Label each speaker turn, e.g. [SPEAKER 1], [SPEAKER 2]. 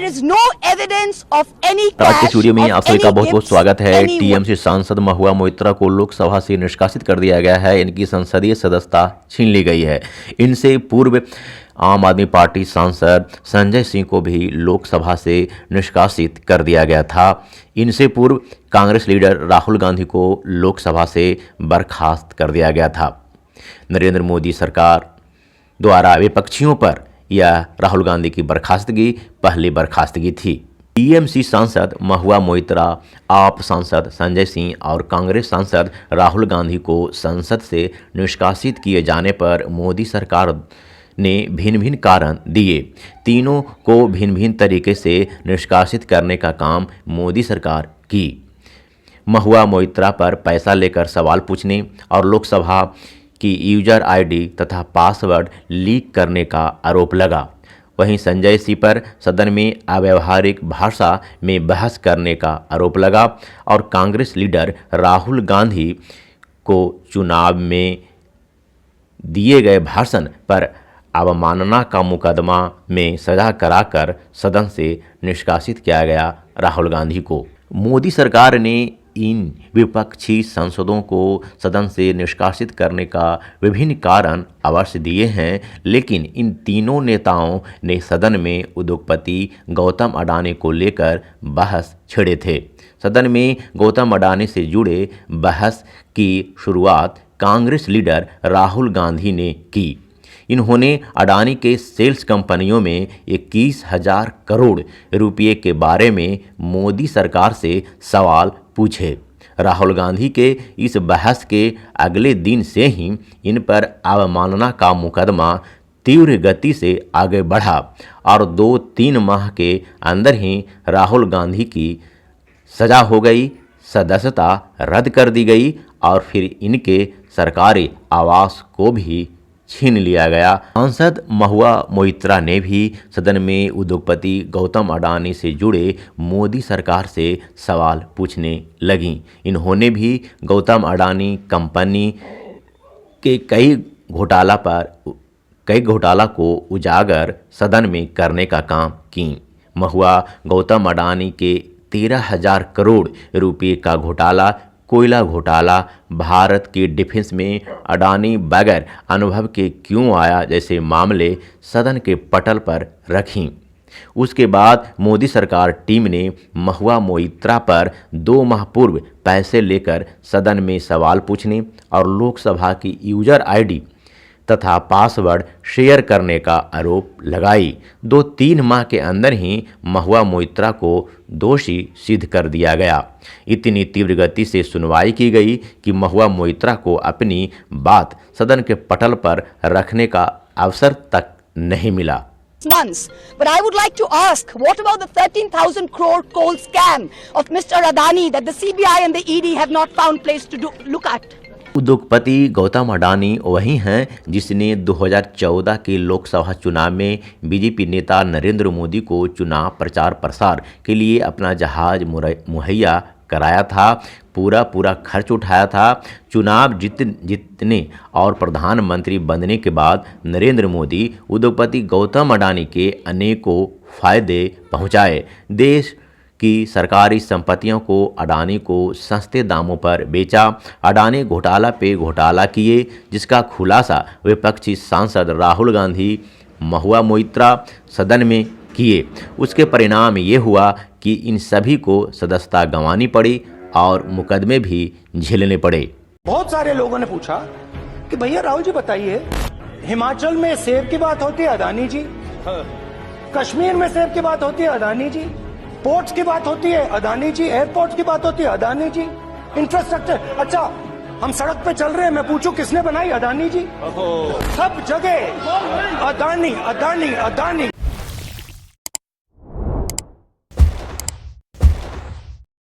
[SPEAKER 1] is no evidence of any
[SPEAKER 2] आज के
[SPEAKER 1] cash
[SPEAKER 2] studio में आप सभी का बहुत बहुत स्वागत है।
[SPEAKER 1] any
[SPEAKER 2] टीएमसी सांसद महुआ मोइत्रा को लोकसभा से निष्कासित कर दिया गया है। इनकी संसदीय सदस्यता छीन ली गई है। इनसे पूर्व आम आदमी पार्टी सांसद संजय सिंह को भी लोकसभा से निष्कासित कर दिया गया था। इनसे पूर्व कांग्रेस लीडर राहुल गांधी को लोकसभा से बर्खास्त कर दिया गया था। नरेंद्र मोदी सरकार द्वारा विपक्षियों पर यह राहुल गांधी की बर्खास्तगी पहली बर्खास्तगी थी। टीएमसी सांसद महुआ मोइत्रा, आप सांसद संजय सिंह और कांग्रेस सांसद राहुल गांधी को संसद से निष्कासित किए जाने पर मोदी सरकार ने भिन्न भिन्न कारण दिए। तीनों को भिन्न भिन्न तरीके से निष्कासित करने का काम मोदी सरकार की। महुआ मोइत्रा पर पैसा लेकर सवाल पूछने और लोकसभा की यूजर आईडी तथा पासवर्ड लीक करने का आरोप लगा। वहीं संजय सिंह पर सदन में अव्यावहारिक भाषा में बहस करने का आरोप लगा और कांग्रेस लीडर राहुल गांधी को चुनाव में दिए गए भाषण पर अवमानना का मुकदमा में सजा कराकर सदन से निष्कासित किया गया राहुल गांधी को। मोदी सरकार ने इन विपक्षी सांसदों को सदन से निष्कासित करने का विभिन्न कारण अवश्य दिए हैं, लेकिन इन तीनों नेताओं ने सदन में उद्योगपति गौतम अडानी को लेकर बहस छेड़े थे। सदन में गौतम अडानी से जुड़े बहस की शुरुआत कांग्रेस लीडर राहुल गांधी ने की। इन्होंने अडानी के सेल्स कंपनियों में 21,000 करोड़ रुपये के बारे में मोदी सरकार से सवाल पूछे। राहुल गांधी के इस बहस के अगले दिन से ही इन पर अवमानना का मुकदमा तीव्र गति से आगे बढ़ा और 2-3 माह के अंदर ही राहुल गांधी की सजा हो गई, सदस्यता रद्द कर दी गई और फिर इनके सरकारी आवास को भी छीन लिया गया। सांसद महुआ मोइत्रा ने भी सदन में उद्योगपति गौतम अडानी से जुड़े मोदी सरकार से सवाल पूछने लगीं। इन्होंने भी गौतम अडानी कंपनी के कई घोटाला को उजागर सदन में करने का काम की। महुआ गौतम अडानी के 13,000 करोड़ रुपये का घोटाला, कोयला घोटाला, भारत के डिफेंस में अडानी बगैर अनुभव के क्यों आया जैसे मामले सदन के पटल पर रखीं। उसके बाद मोदी सरकार टीम ने महुआ मोइत्रा पर 2 माह पूर्व पैसे लेकर सदन में सवाल पूछने और लोकसभा की यूजर आईडी तथा पासवर्ड शेयर करने का आरोप लगाई। 2-3 माह के अंदर ही महुआ मोइत्रा को दोषी सिद्ध कर दिया गया। इतनी तीव्र गति से सुनवाई की गई कि महुआ मोइत्रा को अपनी बात सदन के पटल पर रखने का अवसर तक नहीं मिला।
[SPEAKER 1] months. But I would like to ask, what about the 13,000 crore coal scam of Mr. Adani that the CBI and the ED have not found place to look at?
[SPEAKER 2] उद्योगपति गौतम अडानी वही हैं जिसने 2014 के लोकसभा चुनाव में बीजेपी नेता नरेंद्र मोदी को चुनाव प्रचार प्रसार के लिए अपना जहाज मुहैया कराया था, पूरा खर्च उठाया था। चुनाव जीतने और प्रधानमंत्री बनने के बाद नरेंद्र मोदी उद्योगपति गौतम अडानी के अनेकों फायदे पहुंचाए। देश की सरकारी संपत्तियों को अडानी को सस्ते दामों पर बेचा। अडानी घोटाला पे घोटाला किए, जिसका खुलासा विपक्षी सांसद राहुल गांधी महुआ मोइत्रा सदन में किए। उसके परिणाम ये हुआ कि इन सभी को सदस्यता गंवानी पड़ी और मुकदमे भी झेलने पड़े।
[SPEAKER 3] बहुत सारे लोगों ने पूछा कि भैया राहुल जी बताइए, हिमाचल में सेब की बात होती है अडानी जी, कश्मीर में सेब की बात होती है अडानी जी, पोर्ट्स की बात होती है अडानी जी, एयरपोर्ट्स की बात होती है अडानी जी, इंफ्रास्ट्रक्चर, अच्छा हम सड़क पे चल रहे हैं, मैं पूछूं किसने बनाई? अडानी जी। सब जगह अडानी अडानी अडानी।